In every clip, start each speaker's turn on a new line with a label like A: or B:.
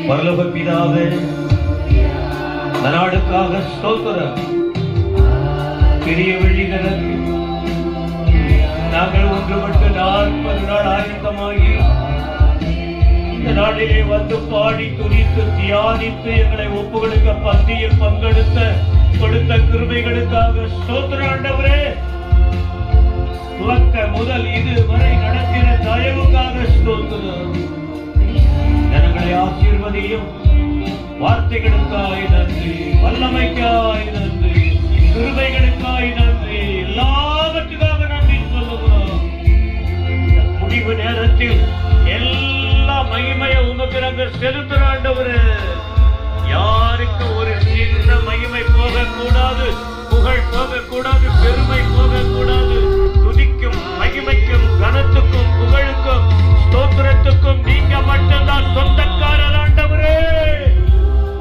A: பரலோக பிதாவே, நாடுக்காக ஸ்தோத்திரம். பெரிய வழிகள் நாங்கள் ஒன்றுபட்டு 40 நாள் ஆயத்தமாகி இந்த நாளிலே வந்து பாடி துணித்து தியானித்து எங்களை ஒப்புகளுக்க பந்தியில் பங்கெடுத்த கொடுத்த கிருபைகளுக்காக ஸ்தோத்திரம் ஆண்டவரே. துவக்க முதல் இதுவரை நடத்தின தயவுக்காக ஸ்தோத்திரம். ஜனங்களை ஆசீர்வதியும் வார்த்தைகளுக்காய் நன்றி, வல்லமைக்காய் நன்றி, கிருபைகளுக்காய் நன்றி, எல்லாவற்றுக்காக நன்றி சொல்லுகிறோம். முடிவு நேரத்தில் எல்லா மகிமையை உமக்கு நாங்கள் செலுத்துற ஆண்டவரே. யாருக்கு ஒரு சின்ன மகிமை போகக்கூடாது, புகழ் போகக்கூடாது, பெருமை போகக்கூடாது. துதிக்கும் மகிமைக்கும் கனத்துக்கும் புகழுக்கும் ஸ்தோத்திரத்துக்கும் நீங்க மட்டும்தான் சொந்தக்காரர் ஆண்டவரே.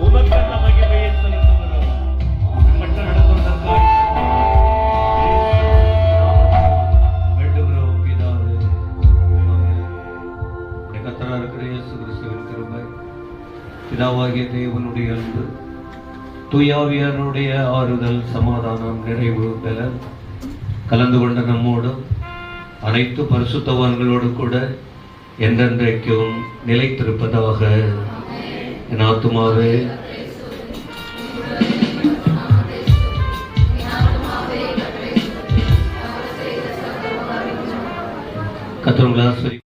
A: உமக்கு அந்த மகிமையை செலுத்துகிறோம். மட்டும் நடத்துவதற்காக வேண்டுகிறோம் பிதாவே. கர்த்தராக இருக்கிற இயேசு கிறிஸ்துவின் கிருபை, பிதாவாகிய தேவனுடைய அன்பு, தூயாவியனுடைய ஆறுதல், சமாதானம், நிறைவு பெற கலந்து கொண்ட நம்மோடும் அனைத்து பரிசுத்தவான்களோடு கூட என்றென்றைக்கும் நிலைத்திருப்பதாக. என் ஆத்துமாவே கர்த்தர் உங்களை ஆசீர்வதிப்பார்.